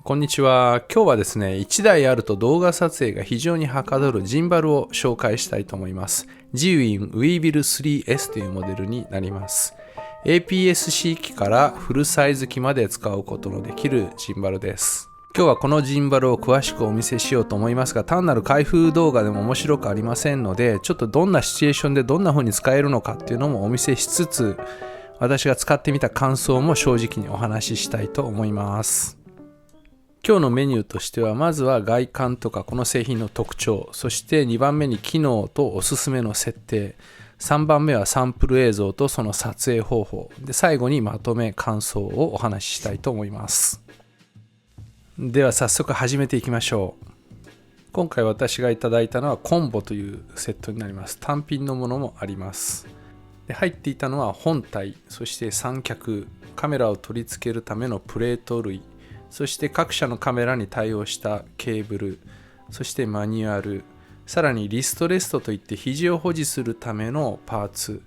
こんにちは。今日はですね、1台あると動画撮影が非常にはかどるジンバルを紹介したいと思います。Zwin Weevil 3S というモデルになります。APS-C 機からフルサイズ機まで使うことのできるジンバルです。今日はこのジンバルを詳しくお見せしようと思いますが、単なる開封動画でも面白くありませんので、ちょっとどんなシチュエーションでどんな風に使えるのかっていうのもお見せしつつ、私が使ってみた感想も正直にお話ししたいと思います。今日のメニューとしては、まずは外観とかこの製品の特徴、そして2番目に機能とおすすめの設定、3番目はサンプル映像とその撮影方法で、最後にまとめ感想をお話ししたいと思います。では早速始めていきましょう。今回私がいただいたのはコンボというセットになります。単品のものもあります。で、入っていたのは本体、そして三脚、カメラを取り付けるためのプレート類、そして各社のカメラに対応したケーブル、そしてマニュアル、さらにリストレストといって肘を保持するためのパーツ、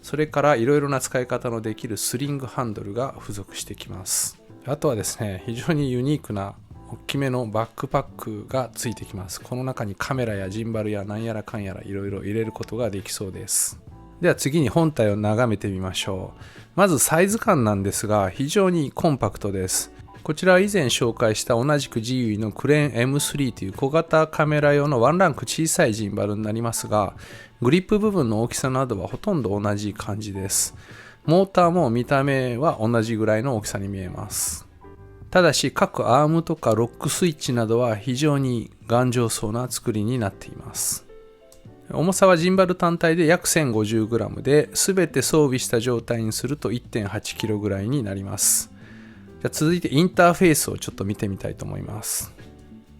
それからいろいろな使い方のできるスリングハンドルが付属してきます。あとはですね、非常にユニークな大きめのバックパックがついてきます。この中にカメラやジンバルやなんやらかんやらいろいろ入れることができそうです。では次に本体を眺めてみましょう。まずサイズ感なんですが、非常にコンパクトです。こちらは以前紹介した同じく Zwin のクレーン M3 という小型カメラ用のワンランク小さいジンバルになりますが、グリップ部分の大きさなどはほとんど同じ感じです。モーターも見た目は同じぐらいの大きさに見えます。ただし各アームとかロックスイッチなどは非常に頑丈そうな作りになっています。重さはジンバル単体で約 1050g で、全て装備した状態にすると 1.8kg ぐらいになります。じゃあ続いてインターフェースをちょっと見てみたいと思います。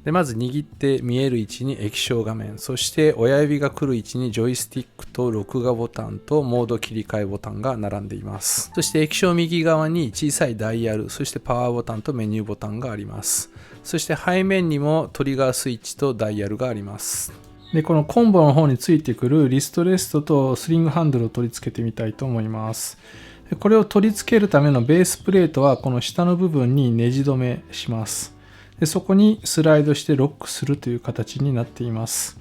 で、まず握って見える位置に液晶画面、そして親指が来る位置にジョイスティックと録画ボタンとモード切り替えボタンが並んでいます。そして液晶右側に小さいダイヤル、そしてパワーボタンとメニューボタンがあります。そして背面にもトリガースイッチとダイヤルがあります。で、このコンボの方についてくるリストレストとスリングハンドルを取り付けてみたいと思います。これを取り付けるためのベースプレートはこの下の部分にネジ止めします。で、そこにスライドしてロックするという形になっています。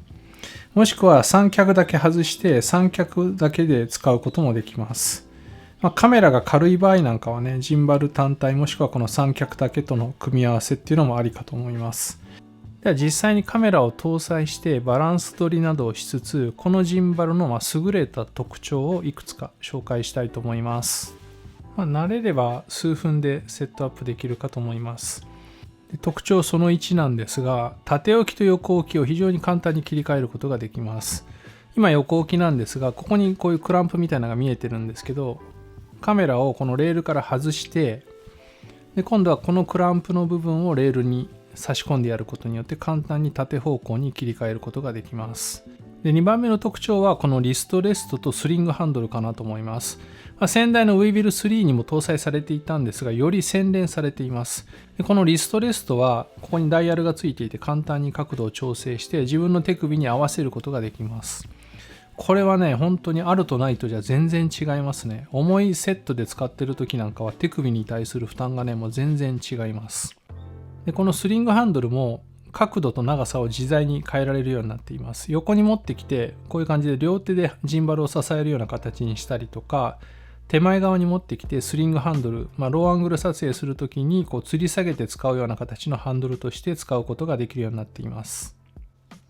もしくは三脚だけ外して三脚だけで使うこともできます。カメラが軽い場合なんかはね、ジンバル単体もしくはこの三脚だけとの組み合わせっていうのもありかと思います。では実際にカメラを搭載してバランス取りなどをしつつ、このジンバルの優れた特徴をいくつか紹介したいと思います。慣れれば数分でセットアップできるかと思います。で、特徴その1なんですが、縦置きと横置きを非常に簡単に切り替えることができます。今横置きなんですが、ここにこういうクランプみたいなのが見えてるんですけど、カメラをこのレールから外して、で今度はこのクランプの部分をレールに差し込んでやることによって簡単に縦方向に切り替えることができます。で、2番目の特徴はこのリストレストとスリングハンドルかなと思います。先代の Weevil 3にも搭載されていたんですが、より洗練されています。で、このリストレストはここにダイヤルがついていて、簡単に角度を調整して自分の手首に合わせることができます。これはね、本当にあるとないとじゃ全然違いますね。重いセットで使ってる時なんかは手首に対する負担がね、もう全然違います。で、このスリングハンドルも角度と長さを自在に変えられるようになっています。横に持ってきて、こういう感じで両手でジンバルを支えるような形にしたりとか、手前側に持ってきてスリングハンドル、ローアングル撮影するときにこう吊り下げて使うような形のハンドルとして使うことができるようになっています。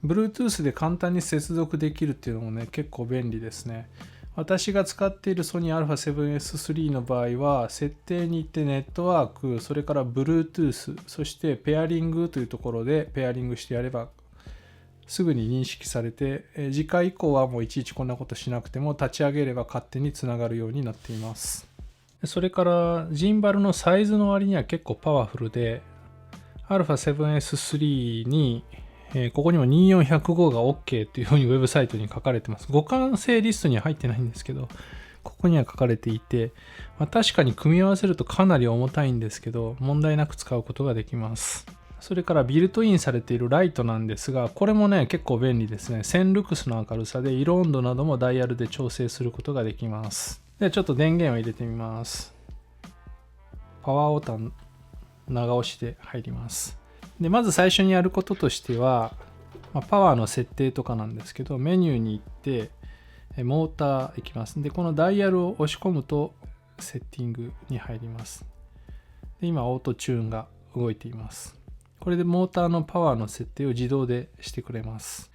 Bluetooth で簡単に接続できるっていうのもね、結構便利ですね。私が使っているソニー α7S3 の場合は、設定に行ってネットワーク、それから Bluetooth、そしてペアリングというところでペアリングしてやればすぐに認識されて、次回以降はもういちいちこんなことしなくても立ち上げれば勝手につながるようになっています。それからジンバルのサイズの割には結構パワフルで、α7S3 にここにも24105が OK というふうにウェブサイトに書かれてます。互換性リストには入ってないんですけど、ここには書かれていて、確かに組み合わせるとかなり重たいんですけど、問題なく使うことができます。それからビルトインされているライトなんですが、これもね、結構便利ですね。1000ルクスの明るさで色温度などもダイヤルで調整することができます。ではちょっと電源を入れてみます。パワーボタン長押しで入ります。でまず最初にやることとしては、パワーの設定とかなんですけど、メニューに行ってモーター行きます。でこのダイヤルを押し込むとセッティングに入ります。で今オートチューンが動いています。これでモーターのパワーの設定を自動でしてくれます。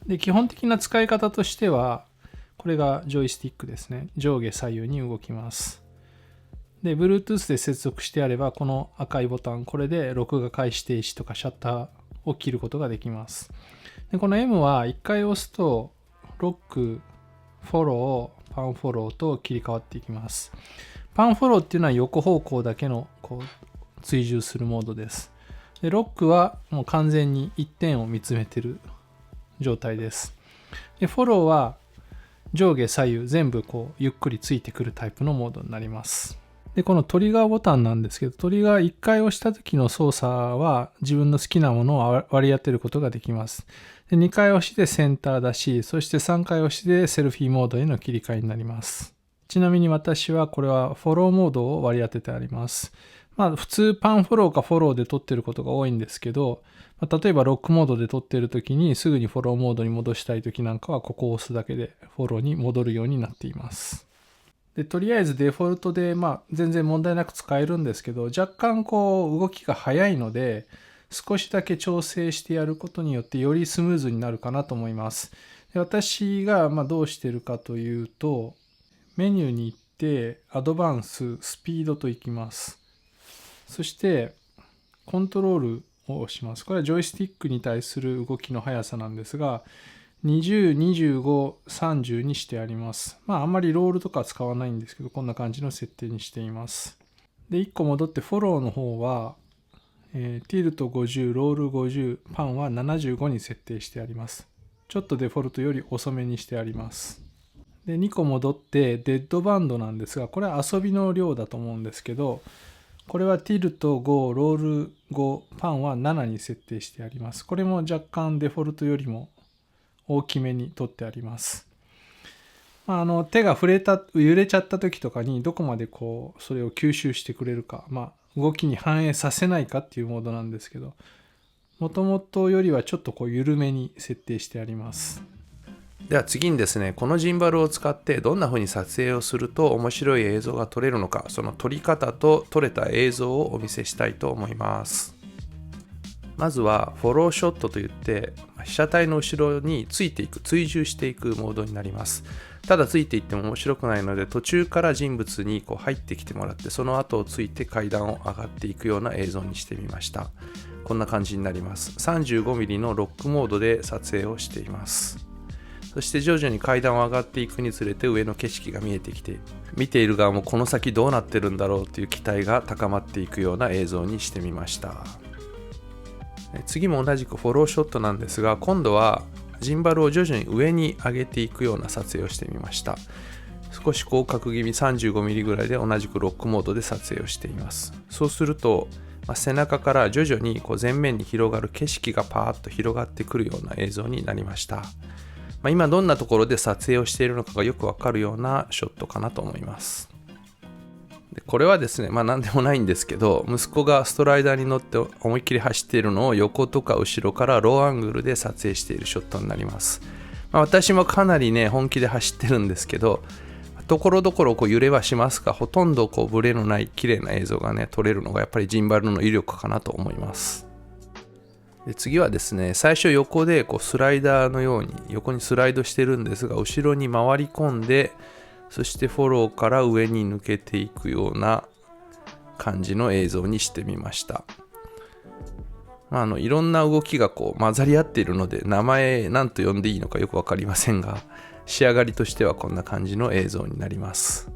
で基本的な使い方としては、これがジョイスティックですね。上下左右に動きます。で Bluetooth で接続してあれば、この赤いボタン、これで録画開始停止とかシャッターを切ることができます。でこの M は1回押すとロック、フォロー、パンフォローと切り替わっていきます。パンフォローっていうのは横方向だけの追従するモードです。でロックはもう完全に一点を見つめてる状態です。でフォローは上下左右全部ゆっくりついてくるタイプのモードになります。でこのトリガーボタンなんですけど、トリガー1回押した時の操作は自分の好きなものを割り当てることができます。で2回押しでセンター出し、そして3回押しでセルフィーモードへの切り替えになります。ちなみに私はこれはフォローモードを割り当ててあります。普通パンフォローかフォローで撮ってることが多いんですけど、例えばロックモードで撮ってる時にすぐにフォローモードに戻したい時なんかはここを押すだけでフォローに戻るようになっています。でとりあえずデフォルトで全然問題なく使えるんですけど、若干動きが早いので少しだけ調整してやることによってよりスムーズになるかなと思います。で私がどうしてるかというと、メニューに行ってアドバンス、スピードと行きます。そしてコントロールを押します。これはジョイスティックに対する動きの速さなんですが、20、25、30にしてあります。あんまりロールとか使わないんですけど、こんな感じの設定にしています。で、1個戻ってフォローの方は、ティルト50、ロール50、パンは75に設定してあります。ちょっとデフォルトより遅めにしてあります。で、2個戻ってデッドバンドなんですが、これは遊びの量だと思うんですけど、これはティルト5、ロール5、パンは7に設定してあります。これも若干デフォルトよりも大きめに取ってあります。手が揺れちゃった時とかにどこまでそれを吸収してくれるか、動きに反映させないかっていうモードなんですけど、もともとよりはちょっと緩めに設定してあります。では次にですね、このジンバルを使ってどんな風に撮影をすると面白い映像が撮れるのか、その撮り方と撮れた映像をお見せしたいと思います。まずはフォローショットといって、被写体の後ろについていく、追従していくモードになります。ただついていっても面白くないので、途中から人物に入ってきてもらって、その後をついて階段を上がっていくような映像にしてみました。こんな感じになります。35mm のロックモードで撮影をしています。そして徐々に階段を上がっていくにつれて上の景色が見えてきて、見ている側もこの先どうなってるんだろうという期待が高まっていくような映像にしてみました。次も同じくフォローショットなんですが、今度はジンバルを徐々に上に上げていくような撮影をしてみました。少し広角気味 35mm ぐらいで同じくロックモードで撮影をしています。そうすると、背中から徐々に前面に広がる景色がパーッと広がってくるような映像になりました。今どんなところで撮影をしているのかがよくわかるようなショットかなと思います。でこれはですね、何でもないんですけど、息子がストライダーに乗って思いっきり走っているのを横とか後ろからローアングルで撮影しているショットになります。私もかなりね本気で走ってるんですけど、ところどころ揺れはしますが、ほとんどブレのない綺麗な映像がね撮れるのがやっぱりジンバルの威力かなと思います。で次はですね、最初横でスライダーのように横にスライドしてるんですが、後ろに回り込んで、そしてフォローから上に抜けていくような感じの映像にしてみました。いろんな動きが混ざり合っているので、名前何と呼んでいいのかよく分かりませんが、仕上がりとしてはこんな感じの映像になります。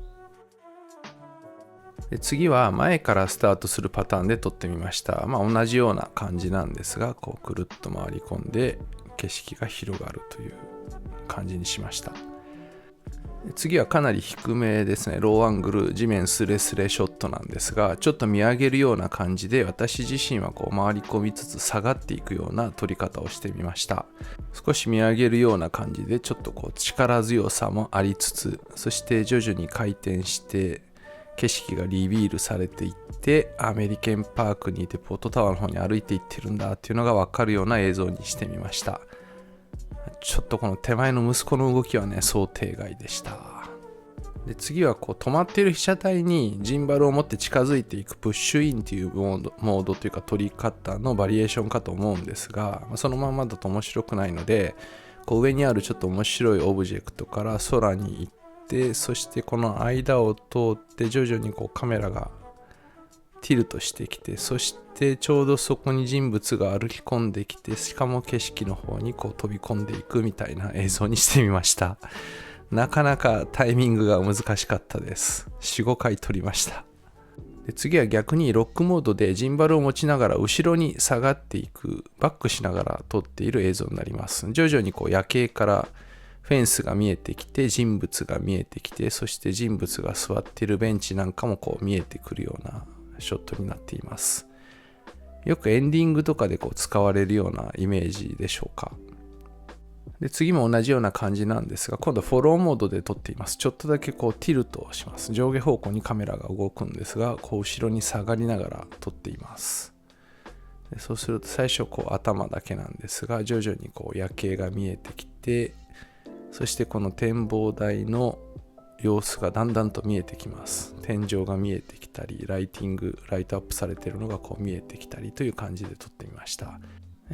で次は前からスタートするパターンで撮ってみました。同じような感じなんですが、くるっと回り込んで景色が広がるという感じにしました。次はかなり低めですね。ローアングル地面スレスレショットなんですが、ちょっと見上げるような感じで、私自身は回り込みつつ下がっていくような撮り方をしてみました。少し見上げるような感じで、ちょっと力強さもありつつ、そして徐々に回転して景色がリビールされていってアメリケンパークにいてポートタワーの方に歩いていってるんだっていうのが分かるような映像にしてみました。ちょっとこの手前の息子の動きはね、想定外でした。で次は止まっている被写体にジンバルを持って近づいていくプッシュインというモードというか撮り方のバリエーションかと思うんですが、そのままだと面白くないので、上にあるちょっと面白いオブジェクトから空に行って、そしてこの間を通って徐々にカメラがティルトしてきて、そしてちょうどそこに人物が歩き込んできて、しかも景色の方に飛び込んでいくみたいな映像にしてみました。なかなかタイミングが難しかったです。4、5回撮りました。で次は逆にロックモードでジンバルを持ちながら後ろに下がっていく、バックしながら撮っている映像になります。徐々に夜景からフェンスが見えてきて、人物が見えてきて、そして人物が座っているベンチなんかも見えてくるようなショットになっています。よくエンディングとかで使われるようなイメージでしょうか。で次も同じような感じなんですが、今度フォローモードで撮っています。ちょっとだけティルトをします。上下方向にカメラが動くんですが、後ろに下がりながら撮っています。でそうすると最初頭だけなんですが、徐々に夜景が見えてきて、そしてこの展望台の様子がだんだんと見えてきます。天井が見えてきたり、ライトアップされているのが見えてきたりという感じで撮ってみました。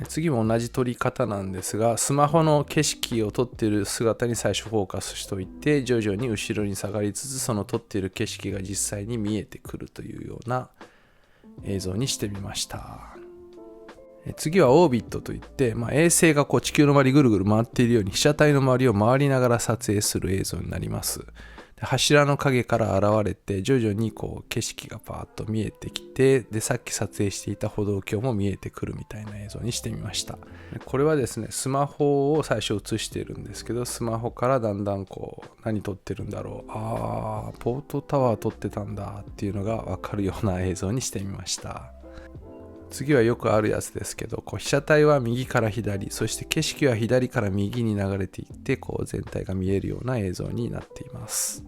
次も同じ撮り方なんですが、スマホの景色を撮っている姿に最初フォーカスしておいて、徐々に後ろに下がりつつ、その撮っている景色が実際に見えてくるというような映像にしてみました。次はオービットといって、衛星が地球の周りぐるぐる回っているように被写体の周りを回りながら撮影する映像になります。柱の影から現れて、徐々に景色がパーッと見えてきて、でさっき撮影していた歩道橋も見えてくるみたいな映像にしてみました。これはですね、スマホを最初映しているんですけど、スマホからだんだん何撮ってるんだろう、ポートタワー撮ってたんだっていうのが分かるような映像にしてみました。次はよくあるやつですけど、被写体は右から左、そして景色は左から右に流れていって、全体が見えるような映像になっています。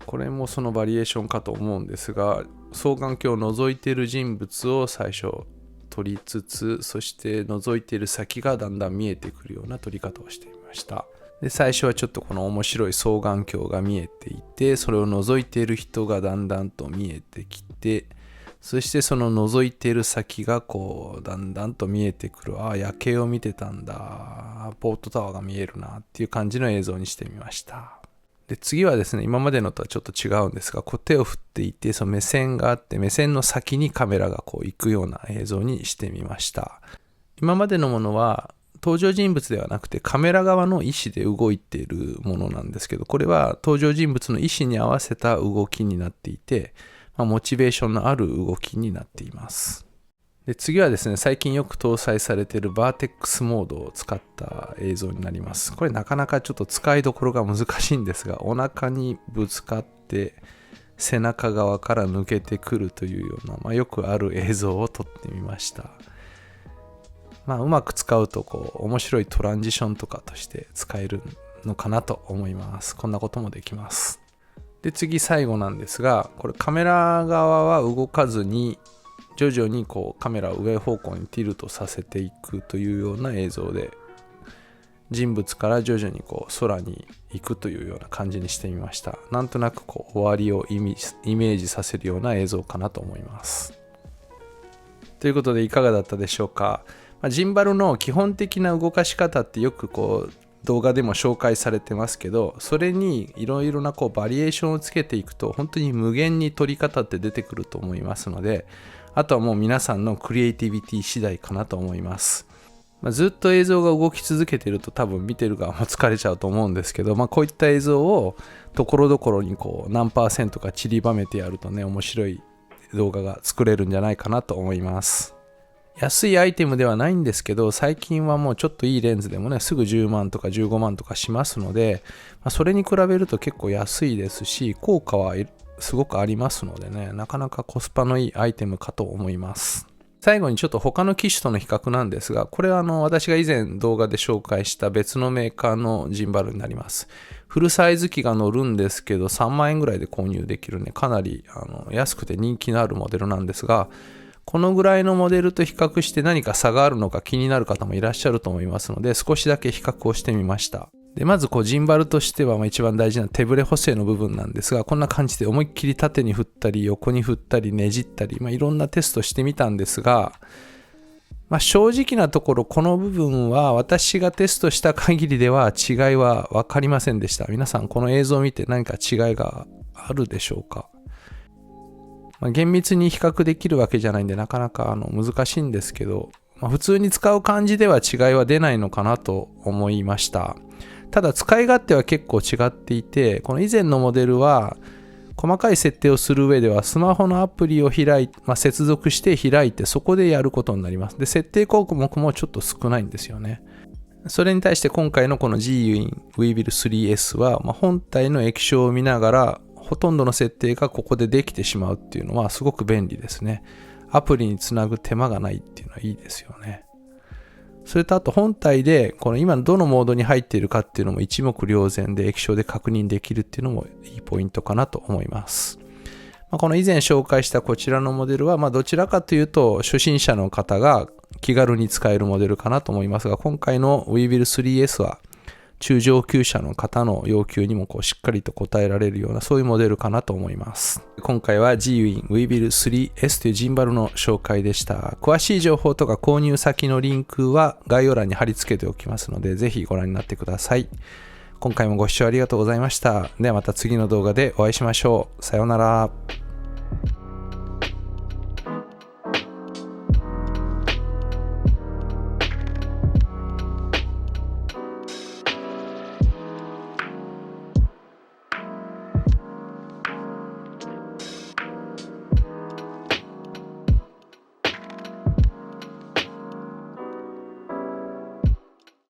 これもそのバリエーションかと思うんですが、双眼鏡を覗いている人物を最初撮りつつ、そして覗いている先がだんだん見えてくるような撮り方をしてみました。で最初はちょっと面白い双眼鏡が見えていて、それを覗いている人がだんだんと見えてきて、そしてその覗いている先がだんだんと見えてくる。夜景を見てたんだ。ポートタワーが見えるなっていう感じの映像にしてみました。で次はですね、今までのとはちょっと違うんですが、手を振っていて、その目線があって、目線の先にカメラが行くような映像にしてみました。今までのものは登場人物ではなくてカメラ側の意思で動いているものなんですけど、これは登場人物の意思に合わせた動きになっていて、モチベーションのある動きになっています。で次はですね、最近よく搭載されているバーテックスモードを使った映像になります。これなかなかちょっと使いどころが難しいんですが、お腹にぶつかって背中側から抜けてくるというような、よくある映像を撮ってみました。うまく使うと面白いトランジションとかとして使えるのかなと思います。こんなこともできます。で次最後なんですが、これカメラ側は動かずに徐々にカメラを上方向にティルトさせていくというような映像で、人物から徐々に空に行くというような感じにしてみました。なんとなく終わりをイメージさせるような映像かなと思います。ということでいかがだったでしょうか。ジンバルの基本的な動かし方ってよく動画でも紹介されてますけど、それにいろいろなバリエーションをつけていくと本当に無限に撮り方って出てくると思いますので、あとはもう皆さんのクリエイティビティ次第かなと思います。ずっと映像が動き続けていると多分見てる側も疲れちゃうと思うんですけど、こういった映像をところどころに何%か散りばめてやるとね、面白い動画が作れるんじゃないかなと思います。安いアイテムではないんですけど、最近はもうちょっといいレンズでもね、すぐ10万とか15万とかしますので、それに比べると結構安いですし、効果はすごくありますのでね、なかなかコスパのいいアイテムかと思います。最後にちょっと他の機種との比較なんですが、これは私が以前動画で紹介した別のメーカーのジンバルになります。フルサイズ機が乗るんですけど、3万円ぐらいで購入できるね、かなり安くて人気のあるモデルなんですが、このぐらいのモデルと比較して何か差があるのか気になる方もいらっしゃると思いますので、少しだけ比較をしてみました。でまずジンバルとしては一番大事な手ブレ補正の部分なんですが、こんな感じで思いっきり縦に振ったり横に振ったりねじったり、いろんなテストしてみたんですが、正直なところこの部分は私がテストした限りでは違いは分かりませんでした。皆さんこの映像を見て何か違いがあるでしょうか。厳密に比較できるわけじゃないんでなかなか難しいんですけど、普通に使う感じでは違いは出ないのかなと思いました。ただ使い勝手は結構違っていて、この以前のモデルは細かい設定をする上ではスマホのアプリを開いて、接続して開いてそこでやることになります。で、設定項目もちょっと少ないんですよね。それに対して今回のこの GUIN Weevil 3S は、本体の液晶を見ながらほとんどの設定がここでできてしまうっていうのはすごく便利ですね。アプリにつなぐ手間がないっていうのはいいですよね。それとあと本体でこの今どのモードに入っているかっていうのも一目瞭然で液晶で確認できるっていうのもいいポイントかなと思います。この以前紹介したこちらのモデルはどちらかというと初心者の方が気軽に使えるモデルかなと思いますが、今回の Weevil 3S は中上級者の方の要求にもしっかりと応えられるようなそういうモデルかなと思います。今回は GUIN Weevil 3S というジンバルの紹介でした。詳しい情報とか購入先のリンクは概要欄に貼り付けておきますので、ぜひご覧になってください。今回もご視聴ありがとうございました。ではまた次の動画でお会いしましょう。さようなら。